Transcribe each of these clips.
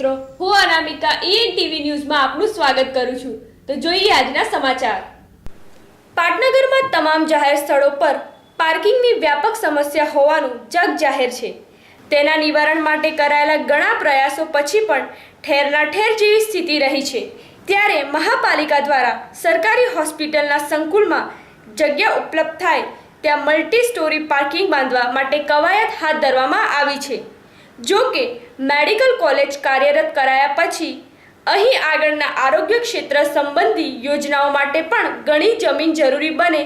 મિત્રો, હું અનામિકા ઈએનટીવી ન્યૂઝમાં આપનું સ્વાગત કરું છું। તો જોઈએ આજના સમાચાર। પાટનગરમાં તમામ જાહેર સ્થળો પર પાર્કિંગની વ્યાપક સમસ્યા હોવાનું જગ જાહેર છે। તેના નિવારણ માટે કરાયેલા ઘણા પ્રયાસો પછી પણ ઠેરના ઠેર જેવી સ્થિતિ રહી છે। ત્યારે મહાપાલિકા દ્વારા સરકારી હોસ્પિટલના સંકુલમાં જગ્યા ઉપલબ્ધ થાય ત્યાં મલ્ટી સ્ટોરી પાર્કિંગ બાંધવા માટે કવાયત હાથ ધરવામાં આવી છે। જો કે મેડિકલ કોલેજ કાર્યરત કરાયા પછી અહીં આગળના આરોગ્ય ક્ષેત્ર સંબંધી યોજનાઓ માટે પણ ઘણી જમીન જરૂરી બને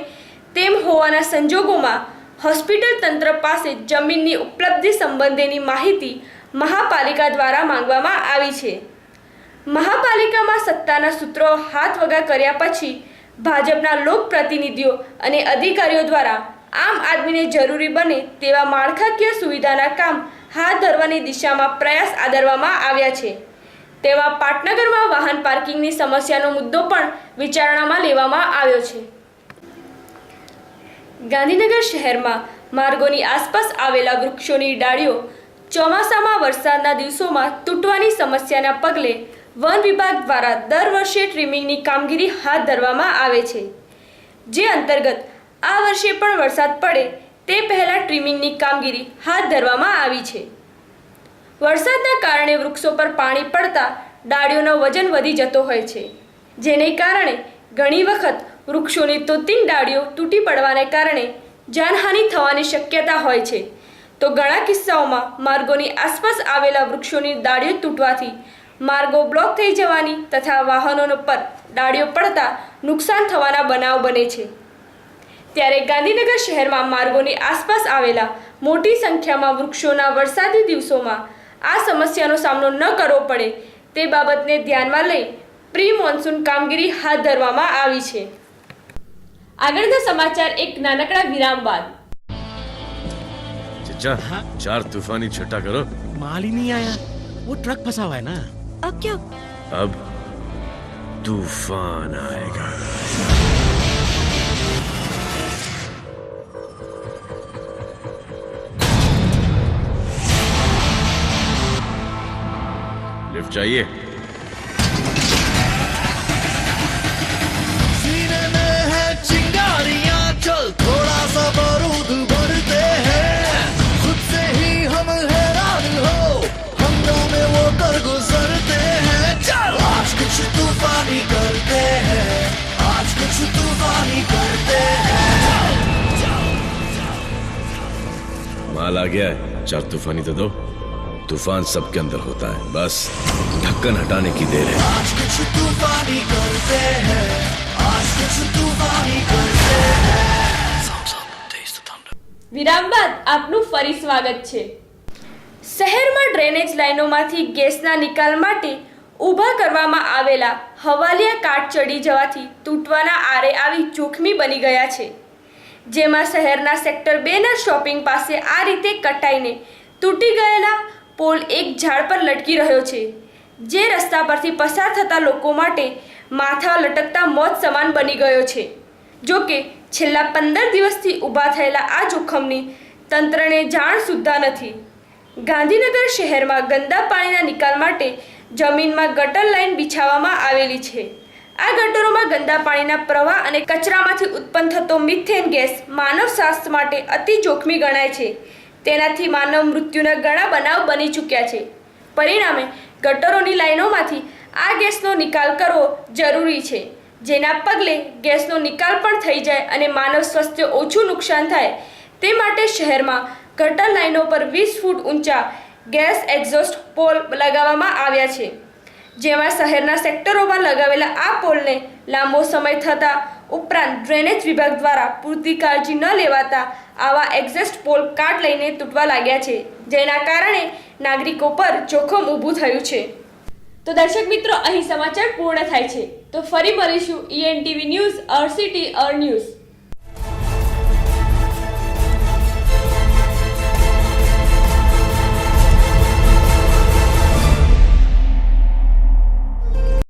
તેમ હોવાના સંજોગોમાં હોસ્પિટલ તંત્ર પાસે જમીનની ઉપલબ્ધિ સંબંધેની માહિતી મહાપાલિકા દ્વારા માંગવામાં આવી છે। મહાપાલિકામાં સત્તાના સૂત્રો હાથ વગા કર્યા પછી ભાજપના લોકપ્રતિનિધિઓ અને અધિકારીઓ દ્વારા આમ આદમીને જરૂરી બને તેવા માળખાકીય સુવિધાના કામ હાથ ધરવાની દિશામાં પ્રયાસ આદરવામાં આવ્યા છે। તેમાં પાટનગરમાં વાહન પાર્કિંગની સમસ્યાનો મુદ્દો પણ વિચારણામાં લેવામાં આવ્યો છે। ગાંધીનગર શહેરમાં માર્ગોની આસપાસ આવેલા વૃક્ષોની ડાળીઓ ચોમાસામાં વરસાદના દિવસોમાં તૂટવાની સમસ્યાના પગલે વન વિભાગ દ્વારા દર વર્ષે ટ્રીમિંગની કામગીરી હાથ ધરવામાં આવે છે, જે અંતર્ગત આ વર્ષે પણ વરસાદ પડે તે પહેલા ટ્રીમિંગની કામગીરી હાથ ધરવામાં આવી છે। વરસાદના કારણે વૃક્ષો પર પાણી પડતા ડાળીઓનું વજન વધી જતો હોય છે, જેને કારણે ઘણી વખત વૃક્ષોની તોતિંગ ડાળીઓ તૂટી પડવાને કારણે જાનહાનિ થવાની શક્યતા હોય છે। તો ઘણા કિસ્સાઓમાં માર્ગોની આસપાસ આવેલા વૃક્ષોની ડાળીઓ તૂટવાથી માર્ગો બ્લોક થઈ જવાની તથા વાહનોનો પર ડાળીઓ પડતા નુકસાન થવાના બનાવ બને છે। ત્યારે ગાંધીનગર શહેરમાં માર્ગોની આસપાસ આવેલા મોટી સંખ્યામાં વૃક્ષોના વરસાદી દિવસોમાં આ સમસ્યાનો સામનો ન કરવો પડે તે બાબતને ધ્યાનમાં લઈ પ્રી મોન્સૂન કામગીરી હાથ ધરવામાં આવી છે। આગળના સમાચાર એક નાનકડા વિરામ બાદ। चचा, चार तूफानी छट्टा करो। माल ही नहीं आया, वो ट्रक फंसा हुआ है ना। अब क्या? अब तूफान आएगा। लिफ्ट चाहिए? सीने में है चिंगारियां, चल थोड़ा सा बारूद भरते हैं। खुद से ही हम हैरान हो, हंगामे वो कर गुजरते हैं। चल आज कुछ तूफानी करते हैं, आज कुछ तूफानी करते हैं। माल आ गया है, चार तूफानी तो दो। तूफान सबके अंदर होता है, बस ढक्कन हटाने की देर है। आज कुछ तूफानी करते हैं, आज कुछ तूफानी करते हैं। વિરામ બાદ આપનું ફરી સ્વાગત છે। શહેરમાં ડ્રેનેજ લાઇનોમાંથી ગેસના નિકાલ માટે ઊભા કરવામાં આવેલા હવાલિયા કાટ ચડી જવાથી તૂટવાના આરે આવી જોખમી બની ગયા છે, જેમાં શહેરના સેક્ટર 2ના શોપિંગ પાસે આ રીતે કટાઈને તૂટી ગયેલા પોલ એક ઝાડ પર લટકી રહ્યો છે, જે રસ્તા પરથી પસાર થતા લોકો માટે માથા લટકતા મોત સમાન બની ગયો છે। જો કે છેલ્લા 15 દિવસથી ઊભા થયેલા આ જોખમની તંત્રને જાણ સુદ્ધા નથી। ગાંધીનગર શહેરમાં ગંદા પાણીના નિકાલ માટે જમીનમાં ગટર લાઇન બિછાવવામાં આવેલી છે। આ ગટરોમાં ગંદા પાણીના પ્રવાહ અને કચરામાંથી ઉત્પન્ન થતો મિથેન ગેસ માનવ સ્વાસ્થ્ય માટે અતિ જોખમી ગણાય છે। તેનાથી માનવ મૃત્યુના ઘણા બનાવ બની ચૂક્યા છે। પરિણામે ગટરોની લાઇનોમાંથી આ ગેસનો નિકાલ કરવો જરૂરી છે, જેના પગલે ગેસનો નિકાલ પણ થઈ જાય અને માનવ સ્વાસ્થ્ય ઓછું નુકસાન થાય તે માટે શહેરમાં ગટર લાઇનો પર 20 ફૂટ ઊંચા ગેસ એક્ઝોસ્ટ પોલ લગાવવામાં આવ્યા છે, જેમાં શહેરના સેક્ટરોમાં લગાવેલા આ પોલને લાંબો સમય થતા ઉપરાંત ડ્રેનેજ વિભાગ દ્વારા પૂરતી કાળજી ન લેવાતા આવા એક્ઝોસ્ટ પોલ કાટ લઈને તૂટવા લાગ્યા છે, જેના કારણે નાગરિકો પર જોખમ ઊભું થયું છે। તો દર્શક મિત્રો, અહીં સમાચાર પૂર્ણ થાય છે। તો ફરી મળીશું ENTV news, our city, our news.